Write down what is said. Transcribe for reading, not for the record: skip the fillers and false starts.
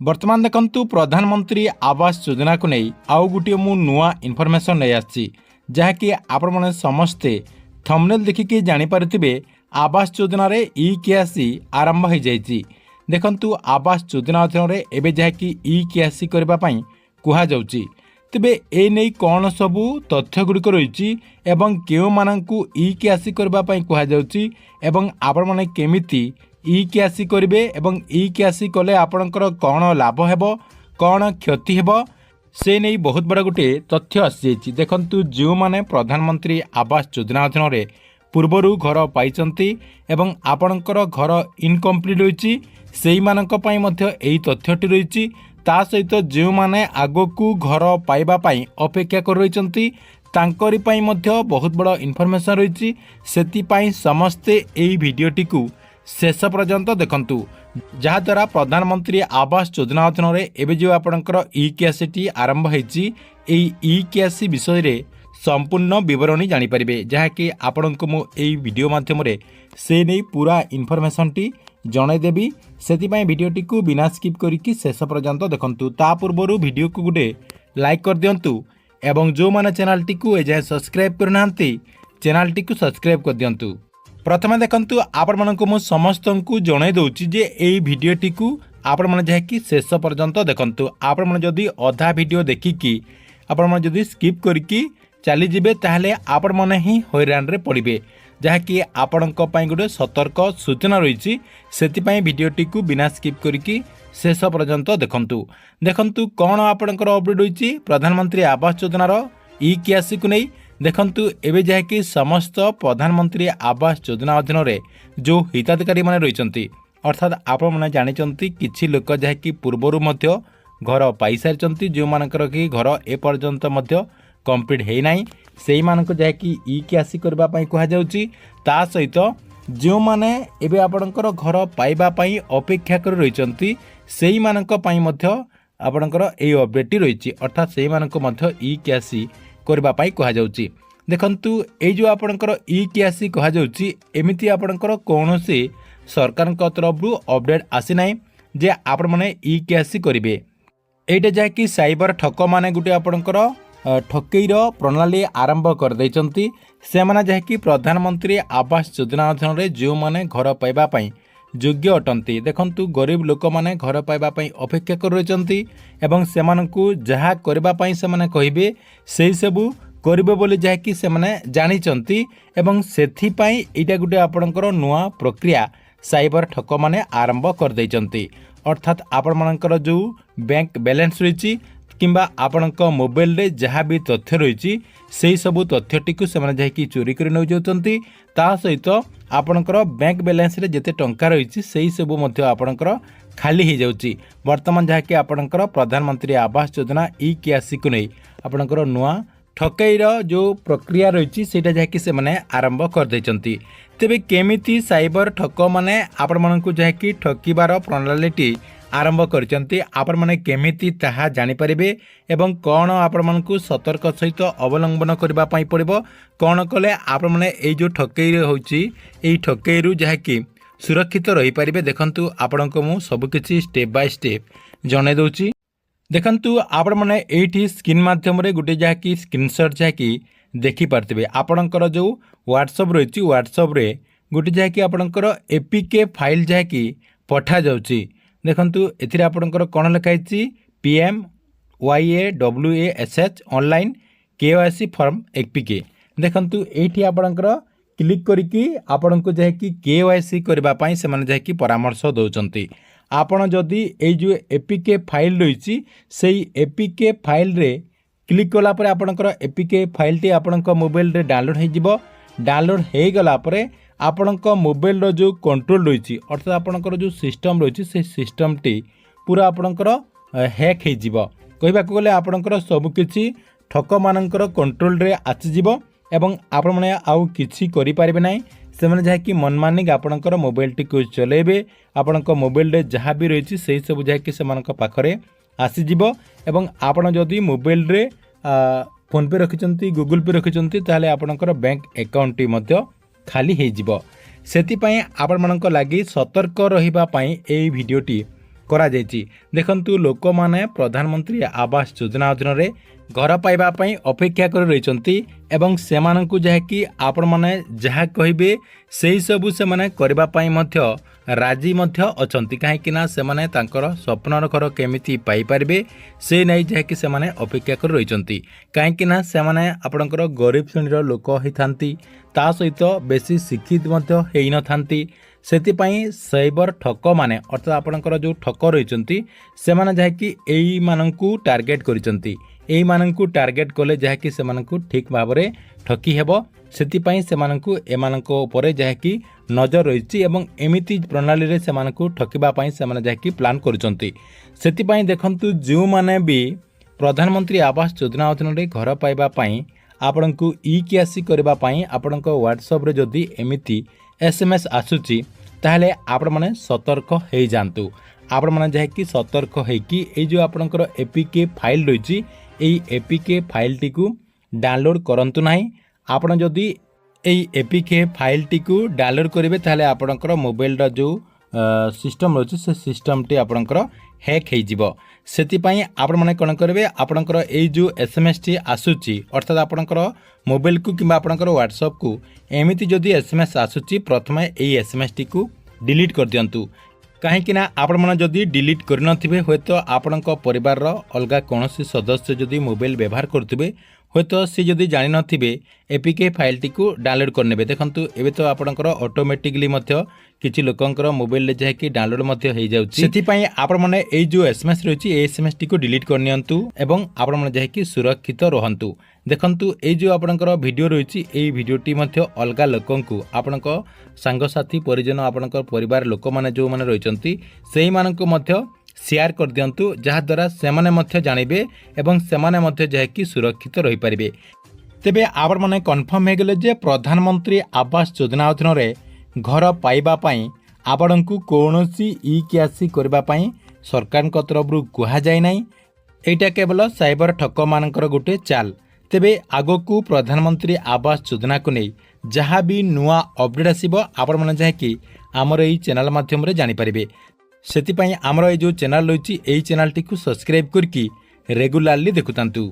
बर्तमान देखंतु प्रधानमंत्री आवास योजना को नहीं आउ गोटे मु नुआ इनफॉरमेशन नहीं आछि जहाँकि आपण मैंने समस्ते थंबनेल देखिकी जानीपारे आवास योजना रे ई केआसी आरंभ हो जाइए। देखंतु आवास योजना अधीन एवं जहाँकि ई केआसी करने कह तेबे ए नहीं कौन सबू तथ्य गुड़िक रही एवं केउ मानंकु ई केआसी करने कहुच्छी एवं आपण मैंने केमिति ई केआसी करेंगे एवं ई केआसी कले आपणकर कौन लाभ हेबो कौन क्षति हेबो से नहीं बहुत बड़ा गोटे तथ्य आसी। देखंतु जो माने प्रधानमंत्री आवास योजना अधीन पूर्वरु घर पाइचंती एवं आपणकर घर इनकम्प्लीट होईची सेही मानक पई मध्य एही तथ्यटी रही ता सहित जो माने आगकू घर पाइबा पई अपेक्षा कर रहिचंती तांकरी पई मध्य बहुत बड़ा इनफॉरमेशन रही सेति समस्ते एही भिडियोटी को शेष पर्यंत देखंतु जहाद्वारा प्रधानमंत्री आवास योजना अधीन एवं जो आपणकर ई केआसी आरंभ होईची ई केआसी विषय रे संपूर्ण विवरणी जानीपारे जहाँकि आपण को मुझे वीडियो माध्यम से नहीं पूरा इनफॉरमेशन टी जनईदेवी से भिडियोटी को बिना स्किप करके शेष पर्यंत देखंतु ता पूर्व वीडियो को गोटे लाइक कर दिंतु एवं जो माने चैनल टी को एजाए सब्सक्राइब करना चैनल टी को सब्सक्राइब कर दिंतु। प्रथम देखंतु आपण मानक मु समस्त को जणाई दउची जे एई भिडियोटी को आपण माने जहाँकि शेष पर्यंत देखंतु। आपण माने जदि अधा वीडियो देखिकी आपण माने जदि स्किप करके चली जिबे ताहले आपण माने ही हैरान रे पड़िबे जहाँकि आपणक पई गोटे सतर्क सूचना रही सेतिपई भिडियोटी को बिना स्किप करके शेष पर्यंत देखंतु। देखंतु कौन आपणकर अपडेट होईची प्रधानमंत्री आवास योजनार ई केआसी को नहीं देखंतु एबे जहाँकि समस्त प्रधानमंत्री आवास योजना अधीन जो हिताधिकारी माने रहिचंती अर्थात आपण माने जानिचंती किछि लोक जहाँकि पूर्वरु मध्य घर पाई सारिचंती जो मानकर कि घर ए पर्यंत मध्य कंप्लीट है नाही सेही मानक जहाँकि ई केआसी करबा पई कहा जाउची ता सहित जो माने एबे आपणकर घर पाइबा पई अपेक्षा कर रहिचंती सेही मानक पई मध्य आपणकर एई अपडेट रहिची अर्थात सेही मानक मध्य ई केआसी करबा पई कहा जाउची। देखंतु ए जो आपणकर ई केआसी कहा जाउची एमिति आपणकर कोनोसी सरकारक तरफरु अपडेट आसी नाही जे आपण माने ई केआसी करिवे एटा जहाँकि साइबर ठक माने गुटे आपणकर ठकेईर प्रणाली आरंभ कर देइचंती सेमाने जहाँकि प्रधानमंत्री आवास योजना अधीन जो माने घर पाइबा पई योग्य अटंती देखंतु गरीब लोक माने घर पाइबा पई अपेक्षा कर रहिचंती एवं सेमानकु जहा करबा पई सेमाने कहिबे सेही सबु करिबे बोली जहाँकि सेमाने जानिचंती एवं सेथि पई एटा गुटे आपणकर नुआ प्रक्रिया साइबर ठक माने आरंभ कर देइचंती अर्थात आपण मानकर जो बैंक बैलेंस रही किंबा आपणक मोबाइल रे जहाँ भी तथ्य रही से सबू तथ्यटी को सेमाने जाकि चोरी कर नौ जाउचंती ता सहित आपणकर बैंक बैलेंस रे जेते टंका रही से सबू मध्य आपणकर खाली हो जाउची। वर्तमान जहाँकि आपणकर प्रधानमंत्री आवास योजना ई केआसी को नहीं आपणकर नुआ ठकेईर जो प्रक्रिया रही सेटा जहाँकि सेमाने आरंभ कर देइचंती। तेबे केमिति साइबर ठक माने आपण मानकु जहाँकि ठकिबार प्रणालीटी आरंभ करचंती आपण माने केमिति ताहा जानि परिबे एवं कौन आपण मानकु सतर्क सहित अवलंबन करबा पई पड़िबो कौन कले आपण माने एई जो ठकेई होउची एई ठकेईरु जहाँकि सुरक्षित रही पारिबे। देखंतु आपणको मु सब किछि स्टेप बाय स्टेप जणे दउची। देखंतु आपण माने एठी स्क्रीन माध्यम रे गुटे जहाँकि स्क्रीनशॉट जहाँकि देखि पारतिबे आपणकर जो व्हाट्सएप रहिची व्हाट्सएप रे गुटे जहाँकि आपणकर एपीके फाइल जहाँकि पठा जाउची। देखंतु एथिरे आपणकर कोन लिखाइछि PMYAWASH online KYC form APK. देखंतु एठी आपणकर क्लिक करिकि आपणको जहाँकि केवाईसी करबा पई से माने जहाँकि परामर्श दउचंती। आपण जदि ए जो एपीके फाइल रही सेही एपीके फाइल रे क्लिक कला परे आपणकर एपीके फाइल टी आपणक मोबाइल रे डाउनलोड हो जिवो डाउनलोड हो गला परे आपणक मोबाइल रो जो कंट्रोल रही अर्थात आपणकर जो सिस्टम रही से सिस्टम टी पूरा आपणकर हैक हो जिवो कहबाक गले आपणकर सबकिछि ठक मानकर कंट्रोल रे आसी जिवो एवं आपण माने आउ किछि करि पारिबे नाही सेमाने जहाँकि मनमानिक आपणकर मोबाइल टी को चलेबे आपणक मोबाइल रे जहाँ भी रही से सब जहाँकि सेमानक पाखरे आसीजिवो एवं आपण जदि मोबाइल रे फोन पे रखिचंती गूगल पे रखिचंती ताहले आपणकर बैंक अकाउंट टी मध्य खाली हो जिवो। सेति पई आपण मानक लागि सतर्क रहिबा पई एई भिडियोटी କରାଯାଇଛି। ଦେଖନ୍ତୁ ଲୋକମାନେ ପ୍ରଧାନମନ୍ତ୍ରୀ ଆବାସ ଯୋଜନା ଅଧୀନରେ ଘର ପାଇବା ପାଇଁ ଅପେକ୍ଷା କରି ରହିଛନ୍ତି ଏବଂ ସେମାନଙ୍କୁ ଯାହାକି ଆପଣମାନେ ଯାହା କହିବେ ସେହି ସବୁ ସେମାନେ କରିବା ପାଇଁ ମଧ୍ୟ ରାଜି ମଧ୍ୟ ଅଛନ୍ତି, କାହିଁକିନା ସେମାନେ ତାଙ୍କର ସ୍ୱପ୍ନର ଘର କେମିତି ପାଇପାରିବେ ସେ ନେଇ ଯାହାକି ସେମାନେ ଅପେକ୍ଷା କରି ରହିଛନ୍ତି। କାହିଁକିନା ସେମାନେ ଆପଣଙ୍କର ଗରିବ ଶ୍ରେଣୀର ଲୋକ ହୋଇଥାନ୍ତି, ତା ସହିତ ବେଶୀ ଶିକ୍ଷିତ ମଧ୍ୟ ହୋଇନଥାନ୍ତି। ସେଥିପାଇଁ ସାଇବର ଠକମାନେ ଅର୍ଥାତ୍ ଆପଣଙ୍କର ଯେଉଁ ଠକ ରହିଛନ୍ତି ସେମାନେ ଯାହାକି ଏଇମାନଙ୍କୁ ଟାର୍ଗେଟ୍ କରିଛନ୍ତି। ଏଇମାନଙ୍କୁ ଟାର୍ଗେଟ୍ କଲେ ଯାହାକି ସେମାନଙ୍କୁ ଠିକ୍ ଭାବରେ ଠକି ହେବ, ସେଥିପାଇଁ ସେମାନଙ୍କୁ ଏମାନଙ୍କ ଉପରେ ଯାହାକି ନଜର ରହିଛି ଏବଂ ଏମିତି ପ୍ରଣାଳୀରେ ସେମାନଙ୍କୁ ଠକିବା ପାଇଁ ସେମାନେ ଯାହାକି ପ୍ଲାନ୍ କରୁଛନ୍ତି। ସେଥିପାଇଁ ଦେଖନ୍ତୁ ଯେଉଁମାନେ ବି ପ୍ରଧାନମନ୍ତ୍ରୀ ଆବାସ ଯୋଜନା ଅଧୀନରେ ଘର ପାଇବା ପାଇଁ ଆପଣଙ୍କୁ ଇ-କ୍ୟାସି କରିବା ପାଇଁ ଆପଣଙ୍କ ହ୍ୱାଟ୍ସଆପ୍ରେ ଯଦି ଏମିତି SMS ଆସୁଛି ତାହେଲେ ଆପଣମାନେ ସତର୍କ ହୋଇଯାଆନ୍ତୁ। ଆପଣମାନେ ଯାହାକି ସତର୍କ ହୋଇକି ଏଇ ଯେଉଁ ଆପଣଙ୍କର APK ଫାଇଲ୍ ରହିଛି এই APK ଫାଇଲ୍ଟିକୁ ଡାଉନଲୋଡ଼ କରନ୍ତୁ ନାହିଁ। ଆପଣ ଯଦି এই APK ଫାଇଲ୍ଟିକୁ ଡାଉନଲୋଡ଼ କରିବେ ତାହେଲେ ଆପଣଙ୍କର ମୋବାଇଲର ଯେଉଁ ସିଷ୍ଟମ୍ ରହିଛି ସେ ସିଷ୍ଟମ୍ଟି ଆପଣଙ୍କର ହ୍ୟାକ୍ ହୋଇଯିବ। ସେଥିପାଇଁ ଆପଣମାନେ କ'ଣ କରିବେ, ଆପଣଙ୍କର ଏଇ ଯେଉଁ SMSଟି ଆସୁଛି ଅର୍ଥାତ୍ ଆପଣଙ୍କର ମୋବାଇଲକୁ କିମ୍ବା ଆପଣଙ୍କର ହ୍ୱାଟ୍ସଆପ୍କୁ ଏମିତି ଯଦି SMS ଆସୁଛି ପ୍ରଥମେ ଏଇ SMSଟିକୁ ଡିଲିଟ୍ କରିଦିଅନ୍ତୁ। କାହିଁକିନା ଆପଣମାନେ ଯଦି ଡିଲିଟ୍ କରିନଥିବେ ହୁଏତ ଆପଣଙ୍କ ପରିବାରର ଅଲଗା କୌଣସି ସଦସ୍ୟ ଯଦି ମୋବାଇଲ ବ୍ୟବହାର କରୁଥିବେ ହୁଏତ ସେ ଯଦି ଜାଣିନଥିବେ APK ଫାଇଲ୍ଟିକୁ ଡାଉନଲୋଡ଼ କରିନେବେ। ଦେଖନ୍ତୁ ଏବେ ତ ଆପଣଙ୍କର ଅଟୋମେଟିକଲି ମଧ୍ୟ କିଛି ଲୋକଙ୍କର ମୋବାଇଲରେ ଯାହାକି ଡାଉନଲୋଡ଼ ମଧ୍ୟ ହୋଇଯାଉଛି। ସେଥିପାଇଁ ଆପଣମାନେ ଏଇ ଯେଉଁ SMS ରହିଛି এই SMSଟିକୁ ଡିଲିଟ୍ କରିନିଅନ୍ତୁ ଏବଂ ଆପଣମାନେ ଯାହାକି ସୁରକ୍ଷିତ ରୁହନ୍ତୁ। ଦେଖନ୍ତୁ ଏଇ ଯେଉଁ ଆପଣଙ୍କର ଭିଡ଼ିଓ ରହିଛି এই ଭିଡ଼ିଓଟି ମଧ୍ୟ ଅଲଗା ଲୋକଙ୍କୁ ଆପଣଙ୍କ ସାଙ୍ଗସାଥି ପରିଜନ ଆପଣଙ୍କ ପରିବାର ଲୋକମାନେ ଯେଉଁମାନେ ରହିଛନ୍ତି ସେଇମାନଙ୍କୁ ମଧ୍ୟ ସେୟାର କରିଦିଅନ୍ତୁ, ଯାହାଦ୍ୱାରା ସେମାନେ ମଧ୍ୟ ଜାଣିବେ ଏବଂ ସେମାନେ ମଧ୍ୟ ଯାହାକି ସୁରକ୍ଷିତ ରହିପାରିବେ। ତେବେ ଆପଣମାନେ କନଫର୍ମ ହୋଇଗଲେ ଯେ ପ୍ରଧାନମନ୍ତ୍ରୀ ଆବାସ ଯୋଜନା ଅଧୀନରେ ଘର ପାଇବା ପାଇଁ ଆପଣଙ୍କୁ କୌଣସି ଇ-କ୍ୟାସି କରିବା ପାଇଁ ସରକାରଙ୍କ ତରଫରୁ କୁହାଯାଇ ନାହିଁ। ଏଇଟା କେବଳ ସାଇବର ଠକମାନଙ୍କର ଗୋଟେ ଚାଲ। ତେବେ ଆଗକୁ ପ୍ରଧାନମନ୍ତ୍ରୀ ଆବାସ ଯୋଜନାକୁ ନେଇ ଯାହା ବି ନୂଆ ଅପଡେଟ୍ ଆସିବ ଆପଣମାନେ ଯାହାକି ଆମର ଏଇ ଚ୍ୟାନେଲ ମାଧ୍ୟମରେ ଜାଣିପାରିବେ। ସେଥିପାଇଁ ଆମର ଏଇ ଯେଉଁ ଚ୍ୟାନେଲ ରହିଛି এই ଚ୍ୟାନେଲଟିକୁ ସବସ୍କ୍ରାଇବ୍ କରିକି ରେଗୁଲାରଲି ଦେଖୁଥାନ୍ତୁ।